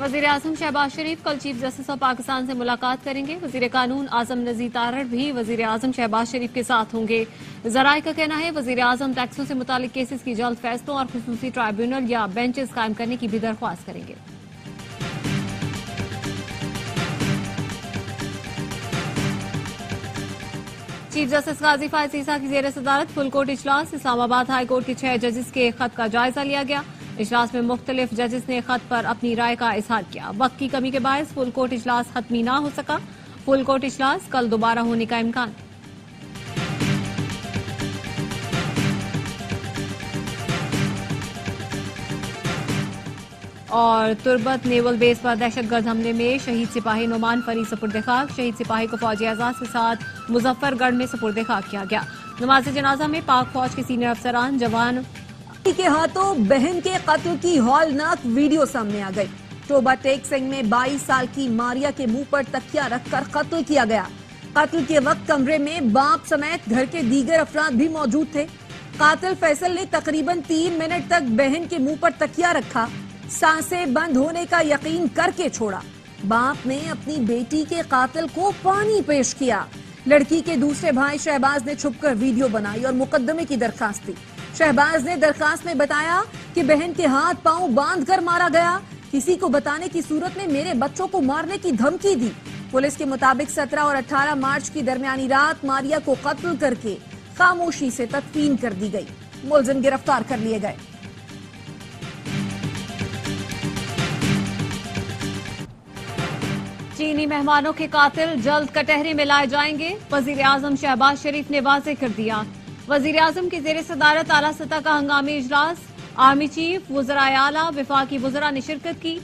वज़ीर-ए-आज़म शहबाज शरीफ कल chief justice of Pakistan से मुलाकात करेंगे। वज़ीर कानून आज़म नज़ीर तारड़ भी वज़ीर-ए-आज़म शहबाज शरीफ के साथ होंगे। ज़राए का कहना है वज़ीर-ए-आज़म टैक्सों से मुतालिक केसेस की जल्द फैसलों और खुसूसी ट्राइब्यूनल या बेंचेस कायम करने की भी दरख्वास्त करेंगे। चीफ जस्टिस काजी फायज ईसा की जेर सदारत फुल कोर्ट इजलास इस्लामाबाद हाई कोर्ट के 6 जजेस के खत का जायजा लिया गया। इजलास में मुख्तलिफ जजेस ने खत पर अपनी राय का इजहार किया। वक्त की कमी के बायस फुल कोर्ट इजलास खत्मी ना हो सका। फुल कोर्ट इजलास कल दोबारा होने का इम्कान। और तुर्बत नेवल बेस पर दहशतगर्द हमले में शहीद सिपाही नुमान फरीद सुपुर्द खाक। शहीद सिपाही को फौजी एजाज के साथ मुजफ्फरगढ़ में सुपुर्द खाक किया गया। नमाज जनाजा में पाक फौज के सीनियर अफसरान जवान के हाथों बहन के कत्ल की हौलनाक वीडियो सामने आ गई। टोबा टेक सिंह में 22 साल की मारिया के मुंह पर तकिया रखकर कत्ल किया गया। कत्ल के वक्त कमरे में बाप समेत घर के दीगर अफराद भी मौजूद थे। कातिल फैसल ने तकरीबन 3 मिनट तक बहन के मुंह पर तकिया रखा, सांसें बंद होने का यकीन करके छोड़ा। बाप ने अपनी बेटी के कातिल को पानी पेश किया। लड़की के दूसरे भाई शहबाज ने छुपकर वीडियो बनाई और मुकदमे की दरखास्त दी। शहबाज ने दरखास्त में बताया कि बहन के हाथ पांव बांधकर मारा गया। किसी को बताने की सूरत में मेरे बच्चों को मारने की धमकी दी। पुलिस के मुताबिक 17 और 18 मार्च की दरमियानी रात मारिया को कत्ल करके खामोशी से तदफीन कर दी गई। मुलजिम गिरफ्तार कर लिए गए। चीनी मेहमानों के कातिल जल्द कटहरे में लाए जाएंगे। वज़ीर-ए-आज़म शहबाज शरीफ ने वाज़ेह कर दिया। वज़ीर-ए-आज़म की जेर सदारत आला सतह का हंगामी इजलास। आर्मी चीफ, वज़राए आला, वफाकी वज़रा ने शिरकत की।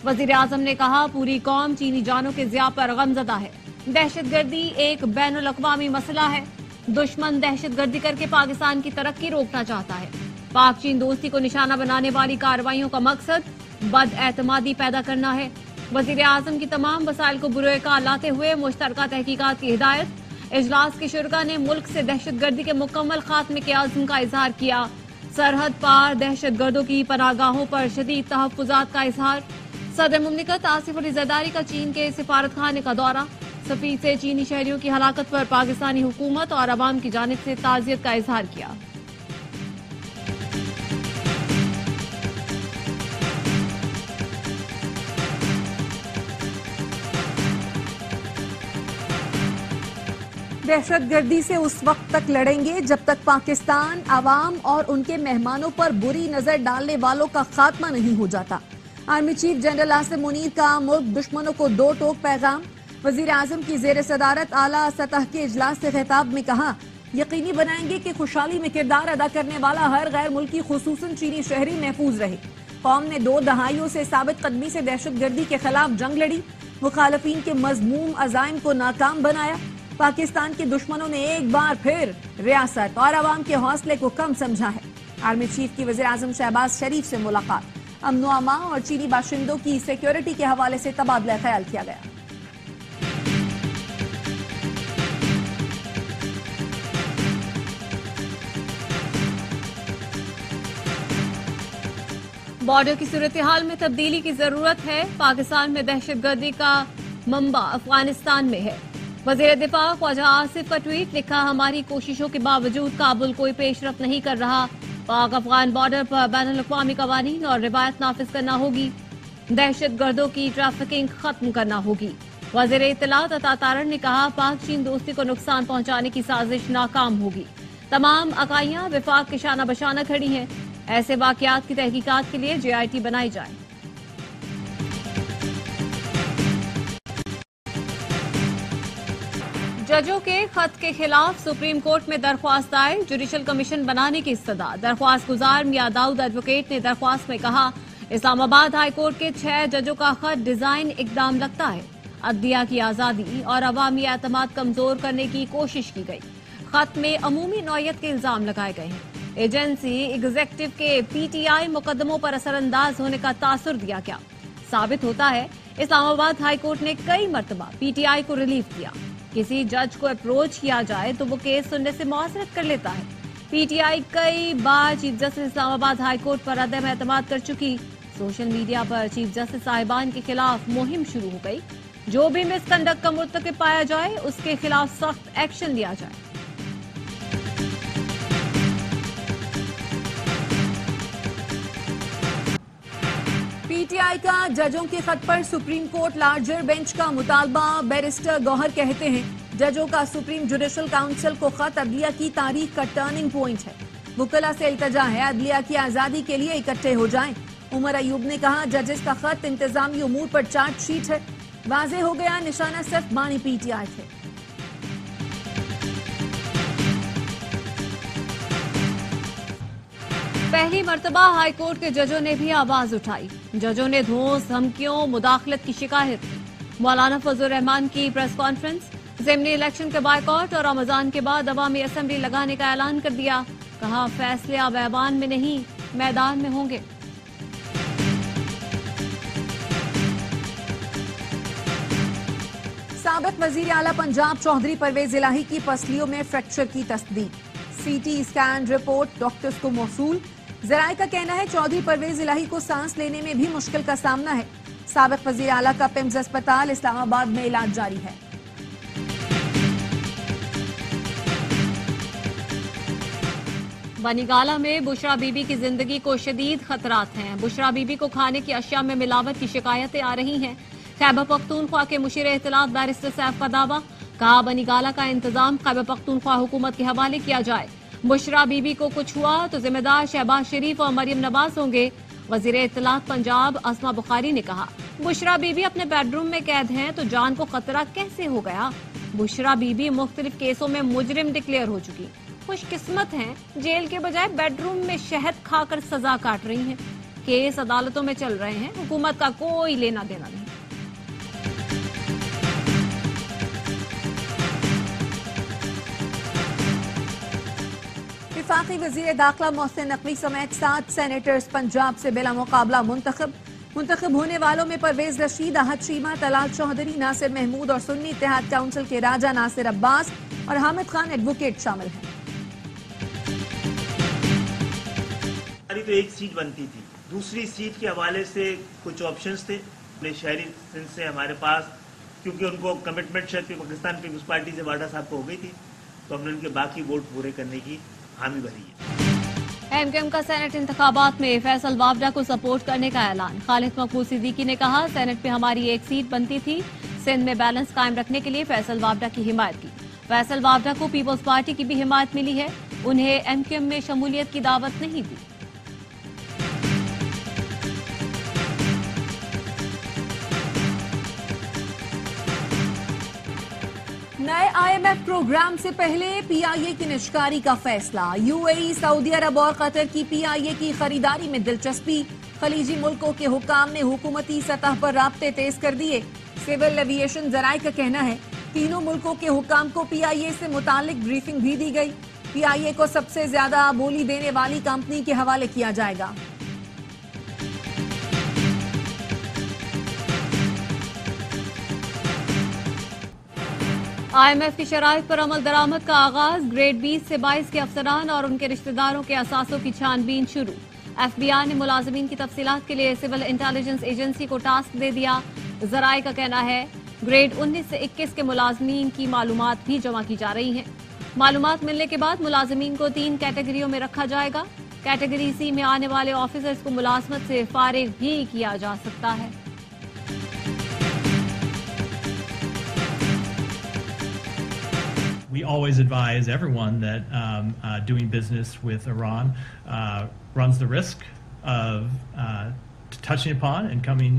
वज़ीर-ए-आज़म ने कहा पूरी कौम चीनी जानों के ज़िया पर गमज़दा है। दहशतगर्दी एक बैनुल अक़वामी मसला है। दुश्मन दहशतगर्दी करके पाकिस्तान की तरक्की रोकना चाहता है। पाक चीन दोस्ती को निशाना बनाने वाली कार्रवाइयों का मकसद बदएतमादी पैदा करना है। वज़ीर-ए-आज़म की तमाम वसाइल को बुरे का लाते हुए मुश्तरका तहकीकात की हिदायत। इजलास के शुरका ने मुल्क से दहशतगर्दी के मुकम्मल खात्मे के आज़म का इजहार किया। सरहद पार दहशतगर्दों की पनाहगाहों पर शदीद तहफ़्फ़ुज़ात का इजहार। सदर मुमलिकत आसिफ अली ज़रदारी का चीन के सिफारत खाने का दौरा। सफीर से चीनी शहरियों की हलाकत पर पाकिस्तानी हुकूमत और अवाम की जानिब से ताज़ियत का इजहार किया। दहशतगर्दी से उस वक्त तक लड़ेंगे जब तक पाकिस्तान अवाम और उनके मेहमानों पर बुरी नजर डालने वालों का खात्मा नहीं हो जाता। Army chief general Asim Munir का मुल्क दुश्मनों को दो टोक पैगाम। वजीर आजम की जेर सदारत आला सतह के इजलास से खिताब में कहा यकीनी बनाएंगे कि खुशहाली में किरदार अदा करने वाला हर गैर मुल्की खुसूसन चीनी शहरी महफूज रहे। कौम ने 2 दहाइयों से साबित कदमी से दहशतगर्दी के खिलाफ जंग लड़ी, मुखालफीन के मजमूम अजाइम को नाकाम बनाया। पाकिस्तान के दुश्मनों ने एक बार फिर रियासत और अवाम के हौसले को कम समझा है। आर्मी चीफ की वज़ीर आज़म शहबाज शरीफ से मुलाकात। अमन व अमान और चीनी बाशिंदों की सिक्योरिटी के हवाले से तबादला ख्याल किया गया। बॉर्डर की सूरत हाल में तब्दीली की जरूरत है। पाकिस्तान में दहशतगर्दी का मंबा अफगानिस्तान में है। वजीर दिफा ख्वाजा आसिफ का ट्वीट लिखा हमारी कोशिशों के बावजूद काबुल कोई पेशरफ नहीं कर रहा। पाक अफगान बॉर्डर पर बैनुल-अक़वामी कवानीन और रिवायत नाफिज करना होगी। दहशतगर्दों की ट्रैफिकिंग खत्म करना होगी। वजीर इत्तलात अता तारड़ ने कहा पाक चीन दोस्ती को नुकसान पहुंचाने की साजिश नाकाम होगी। तमाम अकाइयां विफाक के शाना बशाना खड़ी हैं। ऐसे वाकयात की तहकीकात के लिए JIT बनाई जाए। जजों के खत के खिलाफ सुप्रीम कोर्ट में दरख्वास्त दायर। जुडिशल कमीशन बनाने की इस्तदा। दरख्वास्त गुजार मियां दाऊद एडवोकेट ने दरख्वास्त में कहा इस्लामाबाद हाई कोर्ट के 6 जजों का खत डिजाइन इकदाम लगता है। अदलिया की आजादी और अवामी एतमाद कमजोर करने की कोशिश की गई। खत में अमूमी नौयत के इल्जाम लगाए गए हैं। एजेंसी एग्जीक्यूटिव के PTI मुकदमों पर असरअंदाज होने का तासुर दिया गया। साबित होता है इस्लामाबाद हाई कोर्ट ने कई मरतबा PTI को रिलीफ दिया। किसी जज को अप्रोच किया जाए तो वो केस सुनने से मुआसरत कर लेता है। PTI कई बार chief justice Islamabad high court पर अदम एतमाद कर चुकी। सोशल मीडिया पर चीफ जस्टिस साहिबान के खिलाफ मुहिम शुरू हो गई। जो भी मिसकंडक्ट का मुर्तकिब पाया जाए उसके खिलाफ सख्त एक्शन लिया जाए। पीटीआई का जजों के खत पर सुप्रीम कोर्ट लार्जर बेंच का मुतालबा। बैरिस्टर गौहर कहते हैं जजों का सुप्रीम जुडिशल काउंसिल को खत अदलिया की तारीख का टर्निंग पॉइंट है। वुकला से इल्तजा है अदलिया की आजादी के लिए इकट्ठे हो जाएं। उमर अयूब ने कहा जजेस का खत इंतजामी उमूर पर चार्जशीट है। वाजे हो गया निशाना सिर्फ बानी पीटीआई थे। पहली मर्तबा हाईकोर्ट के जजों ने भी आवाज उठाई। जजों ने धौंस, धमकियों, मुदाखलत की शिकायत की। मौलाना फजल रहमान की प्रेस कॉन्फ्रेंस, ज़िमनी इलेक्शन के बायकॉट और रमजान के बाद अवामी असेंबली लगाने का ऐलान कर दिया। कहा फैसले अब ऐवान में नहीं मैदान में होंगे। साबिक वजीर आला पंजाब चौधरी परवेज इलाही की पसलियों में फ्रैक्चर की तस्दीक। सीटी स्कैन रिपोर्ट डॉक्टर्स को मौसूल। जराये का कहना है चौधरी परवेज इलाही को सांस लेने में भी मुश्किल का सामना है। साबिक वजीर आला का पिम्स अस्पताल इस्लामाबाद में इलाज जारी है। बनीगाला में बुशरा बीबी की जिंदगी को शदीद खतरात हैं। बुशरा बीबी को खाने की अशिया में मिलावट की शिकायतें आ रही हैं। खैबर पख्तूनख्वा के मुशीर इत्तलात बैरिस्टर सैफ का दावा। कहा बनीगाला का इंतजाम खैबर पख्तूनख्वा हुकूमत के हवाले किया जाए। बुशरा बीबी को कुछ हुआ तो जिम्मेदार शहबाज शरीफ और मरियम नवाज होंगे। वजीर इत्तलात पंजाब अस्मा बुखारी ने कहा बुशरा बीबी अपने बेडरूम में कैद हैं तो जान को खतरा कैसे हो गया। बुशरा बीबी मुख्तलिफ केसों में मुजरिम डिक्लेयर हो चुकी। खुशकिस्मत हैं जेल के बजाय बेडरूम में शहद खाकर सजा काट रही हैं। केस अदालतों में चल रहे हैं। हुकूमत का कोई लेना देना नहीं। वफाकी वजीर दाखिला मोहसिन नकवी समेत 7 सेनेटर्स पंजाब से बिला मुकाबला मुंतखब होने वालों में परवेज रशीद, अहद शीमा, तलाल चौधरी, नासिर महमूद और सुन्नी इत्तेहाद काउंसिल के राजा नासिर अब्बास और हामिद खान एडवोकेट शामिल हैं। तो एक सीट बनती थी, दूसरी सीट के हवाले से कुछ ऑप्शंस थे अपने शहरी सिंध से हमारे पास, क्योंकि उनको कमिटमेंट शायद पाकिस्तान पीपल्स पार्टी से वाडा साहब को हो गई थी, तो हमने उनके बाकी वोट पूरे करने की हामी भरी है। एमकेएम का सेनेट इंतखाबात में फैसल वावडा को सपोर्ट करने का ऐलान। खालिद मकबूल सिद्दीकी ने कहा सेनेट में हमारी एक सीट बनती थी, सिंध में बैलेंस कायम रखने के लिए फैसल वावडा की हिमायत की। फैसल वावडा को पीपल्स पार्टी की भी हिमायत मिली है। उन्हें एमकेएम में शमूलियत की दावत नहीं दी। नए आईएमएफ प्रोग्राम से पहले पीआईए की निष्कारी का फैसला। यूएई, सऊदी अरब और कतर की पीआईए की खरीदारी में दिलचस्पी। खलीजी मुल्कों के हुकाम ने हुकूमती सतह पर राब्ते तेज कर दिए। सिविल एविएशन जराये का कहना है तीनों मुल्कों के हुकाम को पीआईए से मुतालिक ब्रीफिंग भी दी गई। पीआईए को सबसे ज्यादा बोली देने वाली कंपनी के हवाले किया जाएगा। आईएमएफ की शराइत पर अमल दरामद का आगाज। ग्रेड 20 से 22 के अफसरान और उनके रिश्तेदारों के असासों की छानबीन शुरू। एफबीआई ने मुलाजिमीन की तफसीलात के लिए सिविल इंटेलिजेंस एजेंसी को टास्क दे दिया। जराये का कहना है ग्रेड 19 से 21 के मुलाजिमीन की मालूमात भी जमा की जा रही हैं। मालूमात मिलने के बाद मुलाजिमीन को 3 कैटेगरियों में रखा जाएगा। कैटेगरी सी में आने वाले ऑफिसर्स को मुलाजमत से फारिग भी किया जा सकता है। We always advise everyone that doing business with Iran runs the risk of touching upon and coming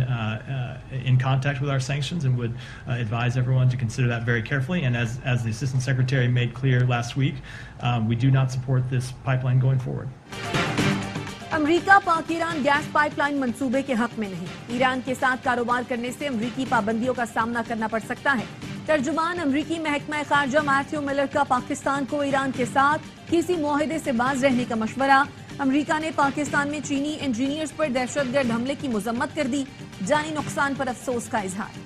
in contact with our sanctions, and would advise everyone to consider that very carefully. And as the Assistant Secretary made clear last week, we do not support this pipeline going forward. अमरीका पाक Iran gas pipeline मंसूबे के हक में नहीं। Iran के साथ कारोबार करने से अमरीकी पाबंदियों का सामना करना पड़ सकता है। तर्जुमान अमरीकी महकमा खारजा मैथ्यू मिलर का पाकिस्तान को ईरान के साथ किसी मुआहदे से बाज रहने का मशवरा। अमरीका ने पाकिस्तान में चीनी इंजीनियर्स पर दहशतगर्द हमले की मजम्मत कर दी। जानी नुकसान पर अफसोस का इजहार।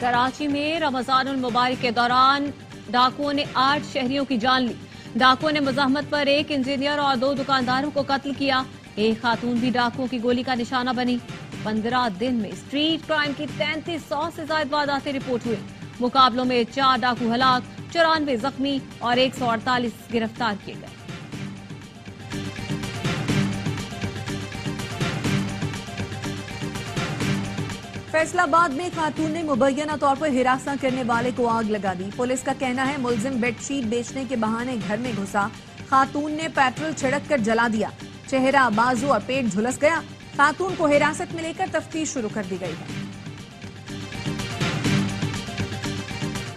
कराची में रमजानुल मुबारक के दौरान डाकुओं ने 8 शहरियों की जान ली। डाकुओं ने मुज़ाहमत पर एक इंजीनियर और 2 दुकानदारों को कत्ल किया। एक खातून भी डाकुओं की गोली का निशाना बनी। 15 दिन में स्ट्रीट क्राइम की 3300 से ज्यादा वारदातें रिपोर्ट हुई। मुकाबलों में 4 डाकू हलाक, 94 जख्मी और 148 गिरफ्तार किए गए। फैसलाबाद में खातून ने मुबैना तौर पर हिरासा करने वाले को आग लगा दी। पुलिस का कहना है मुलजिम बेडशीट बेचने के बहाने घर में घुसा। खातून ने पेट्रोल छिड़क कर जला दिया। चेहरा, बाजू और पेट झुलस गया। खातून को हिरासत में लेकर तफ्तीश शुरू कर दी गई है।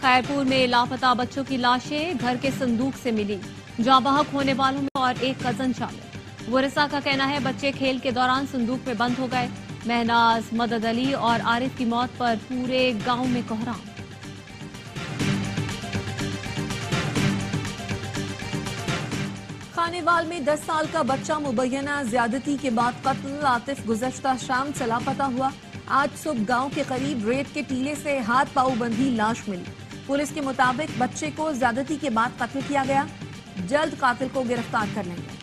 खैरपुर में लापता बच्चों की लाशें घर के संदूक से मिली। जाबहक होने वालों में और एक कजन शामिल। वरिसा का कहना है बच्चे खेल के दौरान संदूक में बंद हो गए। महनाज, मदद अली और आरिफ की मौत पर पूरे गांव में कोहराम। खानेवाल में 10 साल का बच्चा मुबैना ज्यादती के बाद कत्ल। आतिफ गुज़श्ता शाम से लापता हुआ। आज सुबह गांव के करीब रेत के टीले से हाथ पांव बंधी लाश मिली। पुलिस के मुताबिक बच्चे को ज्यादती के बाद कत्ल किया गया। जल्द कातिल को गिरफ्तार कर लेंगे।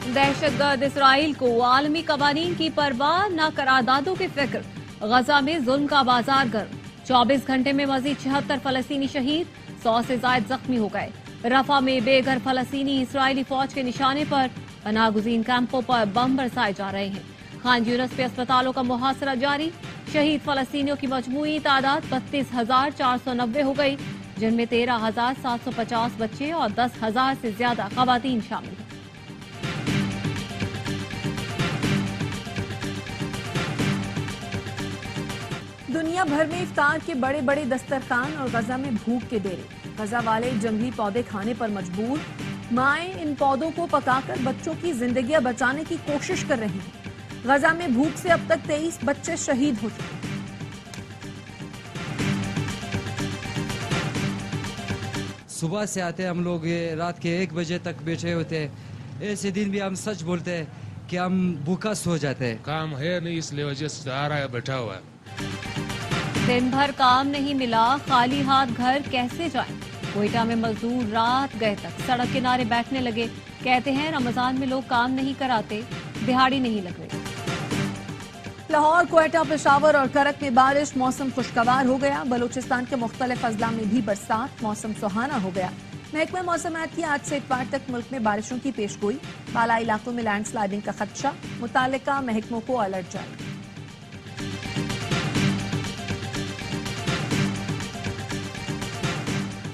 दहशतगर्द इसराइल को आलमी कवानीन की परवाह न करारदादों की फिक्र। गजा में जुल्म का बाजार गर्म। 24 घंटे में मजीद 76 फलस्तीनी शहीद, 100 से ज्यादा जख्मी हो गए। रफा में बेघर फलस्तीनी इसराइली फौज के निशाने पर पनाहगुज़ीन कैंपों पर बम बरसाए जा रहे हैं। खान यूनिस पे अस्पतालों का मुहासरा जारी। शहीद फलस्तीनियों की मजमूई तादाद 32,490 हो गई, जिनमें 13,750 बच्चे और 10,000 से ज्यादा खवातीन शामिल हैं। दुनिया भर में इफ्तार के बड़े बड़े दस्तरखान और गजा में भूख के डेरे। गजा वाले जंगली पौधे खाने पर मजबूर। माएं इन पौधों को पकाकर बच्चों की जिंदगियां बचाने की कोशिश कर रही हैं। गजा में भूख से अब तक 23 बच्चे शहीद हो चुके हैं। सुबह से आते हम लोग रात के 1 बजे तक बैठे होते हैं। ऐसे दिन भी हम सच बोलते हैं कि हम भूखा सो जाते हैं। काम है नहीं, इसलिए वजह से आ रहा है, बैठा हुआ है। दिन भर काम नहीं मिला, खाली हाथ घर कैसे जाएं? कोयटा में मजदूर रात गए तक सड़क किनारे बैठने लगे। कहते हैं रमजान में लोग काम नहीं कराते, दिहाड़ी नहीं लग रही। लाहौर, क्वेटा, पेशावर और करक में बारिश। मौसम खुशगवार हो गया। बलूचिस्तान के मुख्तलिफ अजला में भी बरसात। मौसम सुहाना हो गया। महकमा मौसमात की आज से इतवार तक मुल्क में बारिशों की पेशगोई। बालाई इलाकों में लैंडस्लाइडिंग का खदशा। मुतालिका महकमों को अलर्ट जारी।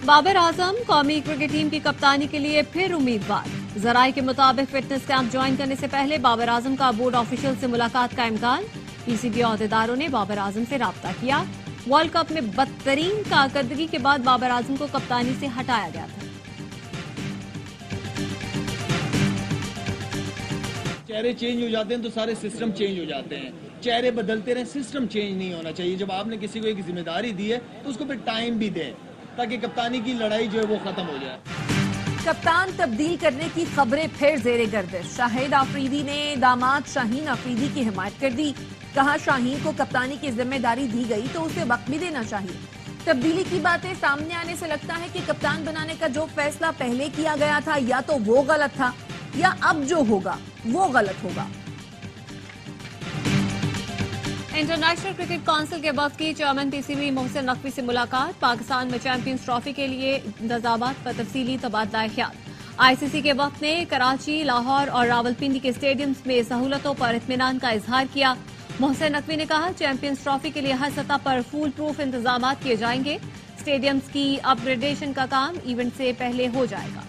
बाबर आजम कौमी क्रिकेट टीम की कप्तानी के लिए फिर उम्मीदवार। जराये के मुताबिक फिटनेस कैंप ज्वाइन करने से पहले बाबर आजम का बोर्ड ऑफिशियल से मुलाकात का इम्कान। पीसीबी अहदेदारों ने बाबर आजम से राब्ता किया। वर्ल्ड कप में बदतरीन कारकर्दगी के बाद बाबर आजम को कप्तानी से हटाया गया था। चेहरे चेंज हो जाते हैं तो सारे सिस्टम चेंज हो जाते हैं। चेहरे बदलते रहे, सिस्टम चेंज नहीं होना चाहिए। जब आपने किसी को एक जिम्मेदारी दी है तो उसको फिर टाइम भी दे, ताकि कप्तानी की लड़ाई जो है वो खत्म हो जाए। कप्तान तब्दील करने की खबरें फिर जेरे गर्दिश। शाहिद आफरीदी ने दामाद शाहीन आफरीदी की हिमायत कर दी। कहा शाहीन को कप्तानी की जिम्मेदारी दी गई तो उसे वक्त भी देना चाहिए। तब्दीली की बातें सामने आने से लगता है कि कप्तान बनाने का जो फैसला पहले किया गया था या तो वो गलत था या अब जो होगा वो गलत होगा। इंटरनेशनल क्रिकेट काउंसिल के वक्त की चेयरमैन पीसीबी मोहसिन नकवी से मुलाकात। पाकिस्तान में चैंपियंस ट्रॉफी के लिए इंतजामात पर तफसीली तबादला ख्याल। आईसीसी के वक्त ने कराची, लाहौर और रावलपिंडी के स्टेडियम्स में सहूलतों पर इत्मीनान का इजहार किया। मोहसिन नकवी ने कहा चैंपियंस ट्रॉफी के लिए हर सतह पर फूल प्रूफ इंतजामात किए जाएंगे। स्टेडियम्स की अपग्रेडेशन का काम इवेंट से पहले हो जाएगा।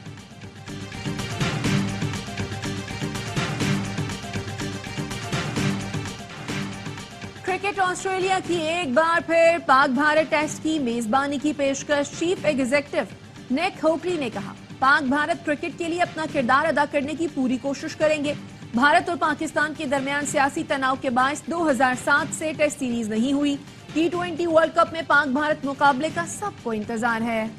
क्रिकेट ऑस्ट्रेलिया की एक बार फिर पाक भारत टेस्ट की मेजबानी की पेशकश। चीफ एग्जीक्यूटिव निक होकली ने कहा पाक भारत क्रिकेट के लिए अपना किरदार अदा करने की पूरी कोशिश करेंगे। भारत और पाकिस्तान के दरमियान सियासी तनाव के बायस 2007 से टेस्ट सीरीज नहीं हुई। T20 वर्ल्ड कप में पाक भारत मुकाबले का सबको इंतजार है।